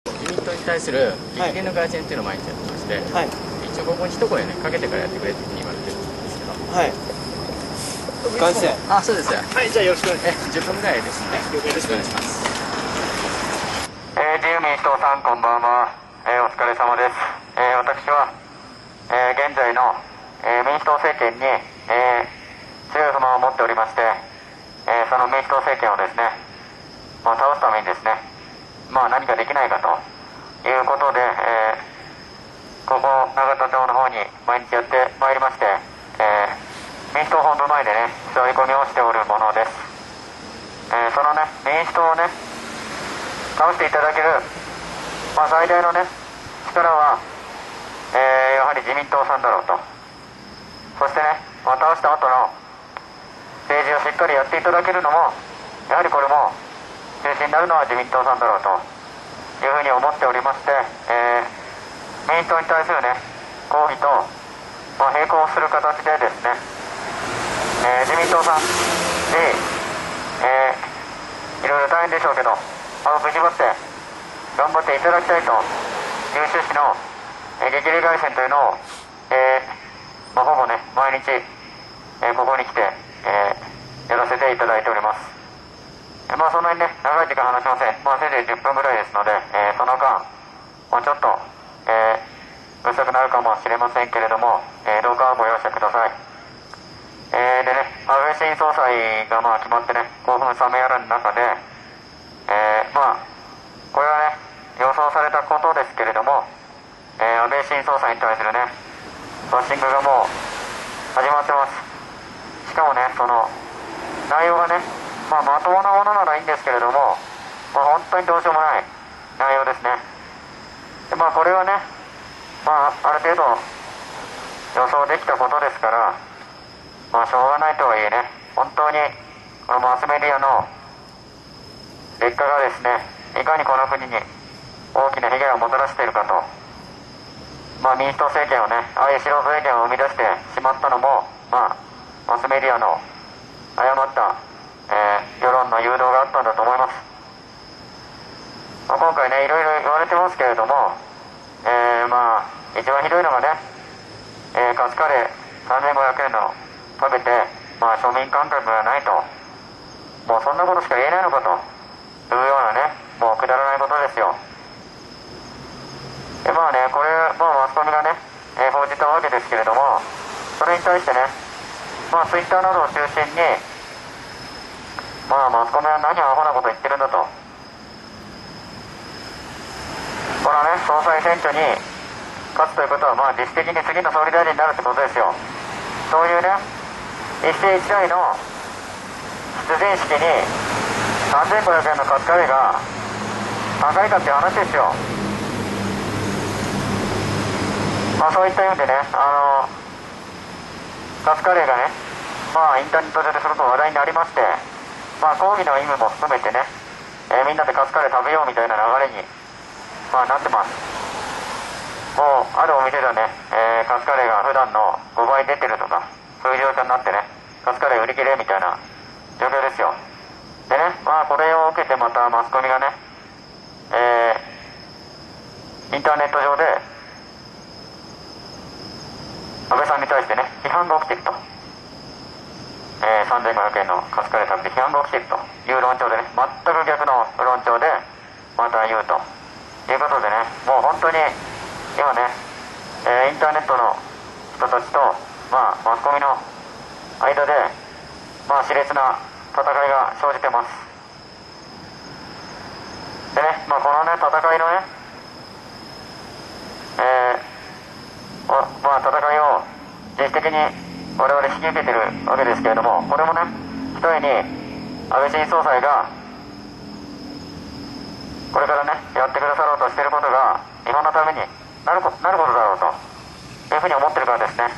自民党に対する激励のガーチェンっていうのを毎日やってまして、はい、一応ここに一声ね、かけてからやってくれっていうふうに言われてるんですけど。はい。完成。あ、そうです。はい、じゃあよろしくお願いします。10分ぐらいですので、よろしくお願いします。自由民主党さん、こんばんは。お疲れ様です。私は、現在の、民主党政権に、強い不満を持っておりまして、その民主党政権をですね、倒すためにですね、何かできないかということで、ここ永田町の方に毎日やってまいりまして、民主党本部前でね、座り込みをしておるものです。そのね、民主党をね、倒していただける、最大のね、力は、やはり自民党さんだろうと。そしてね、倒した後の政治をしっかりやっていただけるのも、やはりこれも中心になるのは自民党さんだろうというふうに思っておりまして、民主党に対するね、抗議と、並行する形でですね、自民党さんに、いろいろ大変でしょうけど、無事張って頑張っていただきたいという趣旨の激励凱旋というのを、ほぼね、毎日、ここに来て、やらせていただいております。そんなにね、長い時間話しません。せいぜい10分ぐらいですので、その間、ちょっと、うるさくなるかもしれませんけれども、どうかご容赦ください。でね、安倍新総裁が決まってね、興奮冷めやらぬ中で、これはね、予想されたことですけれども、安倍新総裁に対するね、バッシングがもう始まってます。しかもね、その内容がね、まともなものならいいんですけれども、本当にどうしようもない内容ですね。でこれはね、ある程度予想できたことですから、しょうがないとはいえね、本当にこのマスメディアの劣化がですね、いかにこの国に大きな被害をもたらしているかと、民主党政権をね、ああいう素人政権を生み出してしまったのも、マスメディアの誤った、世論の誘導があったんだと思います。今回ね、いろいろ言われてますけれども、一番ひどいのがね、カツカレー3500円の食べて、庶民感覚がないと、もうそんなことしか言えないのかというようなね、もうくだらないことですよ。でこれ、マスコミがね、報じたわけですけれども、それに対してね、ツイッターなどを中心に、マスコミは何アホなこと言ってるんだと。このね、総裁選挙に勝つということは、実質的に次の総理大臣になるってことですよ。そういうね、一世一代の出陣式に3500円のカツカレーが高いかっていう話ですよ。そういった意味でね、カツカレーがね、インターネット上ですごく話題になりまして、抗議の意味も含めてね、みんなでカツカレー食べようみたいな流れに、なってます。もうあるお店ではね、カツカレーが普段の5倍出てるとか、そういう状況になってね、カツカレー売り切れみたいな状況ですよ。でね、これを受けてまたマスコミがね、インターネット上で安倍さんに対してね、批判が起きていると、3500円のカツカレー食べて批判が起きているという論調でね、全く逆の論調でまた言うということでね、もう本当に今ね、インターネットの人たちと、マスコミの間で、熾烈な戦いが生じてます。でね、このね、戦いのね、戦いを実質的に我々引き受けてるわけですけれども、これもね、ひとえに安倍新総裁がこれからね、やってくださろうとしていることが日本のためになることだろうというふうに思ってるからですね。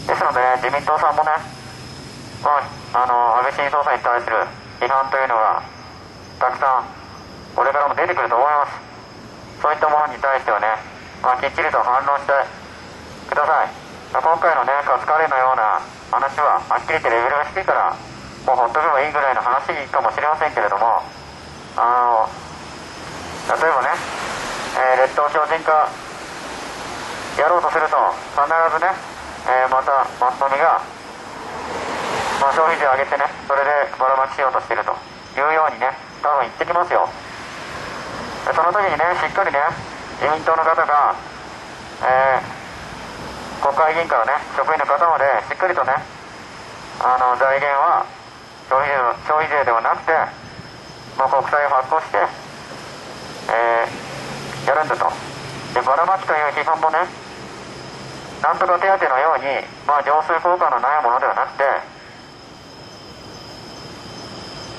ですのでね、自民党さんもね、安倍新総裁に対する批判というのがたくさんこれからも出てくると思います。そういったものに対してはね、きっちりと反論してください。今回のね、カツカレーのような話ははっきり言ってレベルが低いからもうほっとけばいいぐらいの話かもしれませんけれども、例えばね、列島強靭化やろうとすると必ずね、またマスコミが、消費税上げてね、それでばらまきしようとしているというようにね、多分言ってきますよ。その時にね、しっかりね、自民党の方が、国会議員からね、職員の方までしっかりとね、財源は消費税ではなくて、もう国債を発行して、やるんだと。で、ばらまきという批判もね、なんとか手当のように、浄水効果のないものではなくて、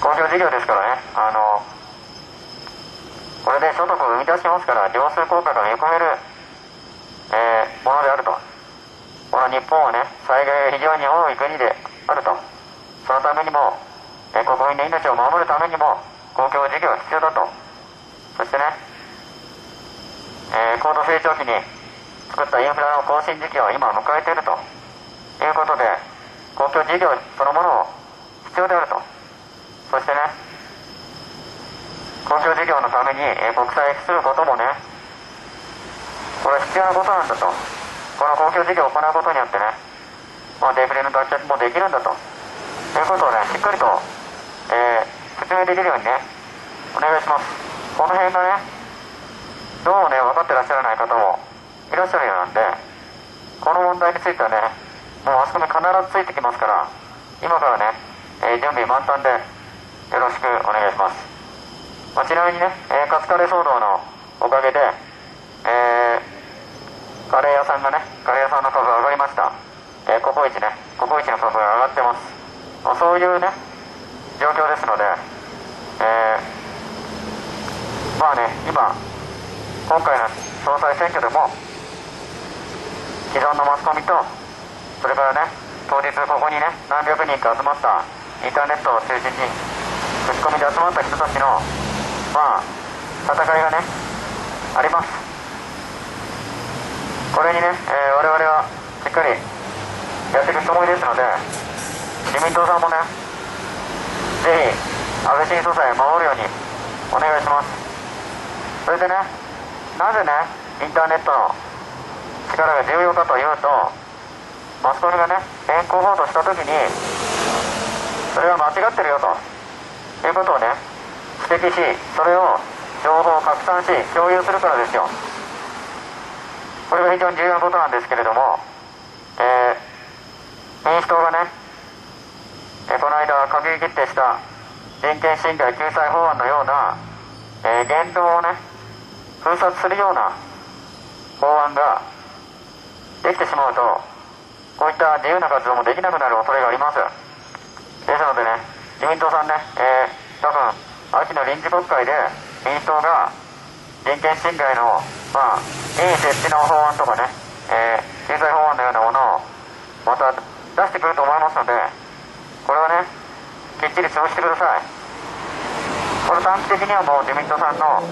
公共事業ですからね、これで所得を生み出しますから、浄水効果が見込める、ものであると。この日本はね、災害が非常に多い国であると。そのためにも、国民の命を守るためにも、公共事業が必要だと。そしてね、高度成長期に作ったインフラの更新時期を今迎えているということで、公共事業そのものを必要であると。そしてね、公共事業のために国債することもね、これは必要なことなんだと。この公共事業を行うことによってね、デフレの脱却もできるんだということをね、しっかりと、説明できるようにね、お願いします。この辺がね、どうもね、分かってらっしゃらない方もいらっしゃるようなんで、この問題についてはね、もうマスコミ必ずついてきますから、今からね、準備満タンでよろしくお願いします。ちなみにね、カツカレー騒動のおかげで、カレー屋さんがね、カレー屋さんの株が上がりました。ココイチね、ココイチの株が上がってます。そういうね、状況ですので、今回の総裁選挙でも、既存のマスコミと、それからね、当日ここにね、何百人か集まったインターネットを中心に、口コミで集まった人たちの、戦いがね、あります。これにね、我々はしっかりやっていくつもりですので、自民党さんもね、ぜひ安倍新総裁を守るようにお願いします。それでね、なぜね、インターネットの力が重要かというと、マスコミがね、偏向報道したときに、それは間違ってるよということをね、指摘し、それを情報を拡散し、共有するからですよ。これが非常に重要なことなんですけれども、民主党がね、この間閣議決定した人権侵害救済法案のような、言動をね、封殺するような法案ができてしまうと、こういった自由な活動もできなくなる恐れがあります。ですのでね、自民党さんね、多分秋の臨時国会で民主党が人権侵害の、任意設置の法案とかね、救済法案のようなものをまた出してくると思いますので、これはね、きっちり潰してください。これ短期的にはもう自民党さんの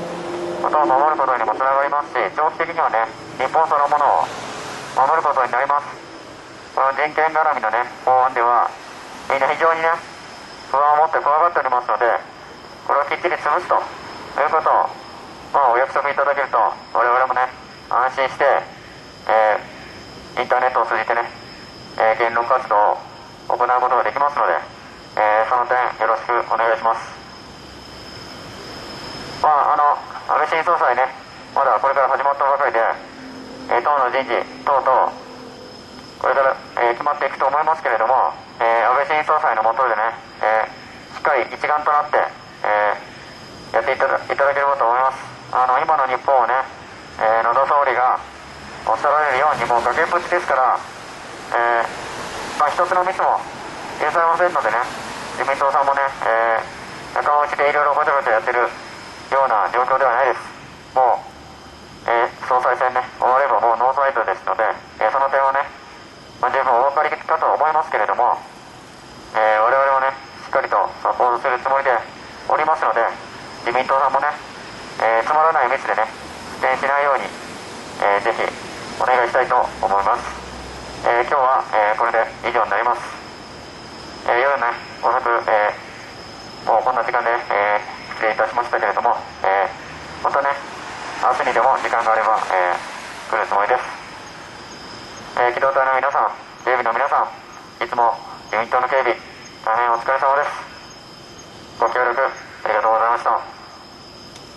ことを守ることにもつながりますし、長期的にはね、日本そのものを守ることになります。この人権絡みのね、法案では、みんな非常にね、不安を持って怖がっておりますので、これをきっちり潰すということを、お約束いただけると、我々もね、安心して、インターネットを通じてね、言論活動を行うことができますので、その点よろしくお願いします。安倍新総裁ね、まだこれから始まったばかりで、党の人事等々、これから、決まっていくと思いますけれども、安倍新総裁の下でね、しっかり一丸となって、やっていただければと思います。今の日本をね、野田総理がおっしゃられるように、もう崖っぷちですから、一つのミスも許されませんのでね、自民党さんもね、仲間内でいろいろごちゃごちゃやってるような状況ではないです。もう、総裁選ね、終わればもうノーサイドですので、その点はね、十分お分かりかと思いますけれども、我々もね、しっかりとサポートするつもりでおりますので、自民党さんもね、つまらないミスでね、出演しないように、ぜひお願いしたいと思います。今日は、これで以上になります。夜ね、遅く、もうこんな時間で、失礼いたしましたけれども、またね、明日にでも時間があれば、来るつもりです。機動隊の皆さん、警備の皆さん、いつも自民党の警備、大変お疲れ様です。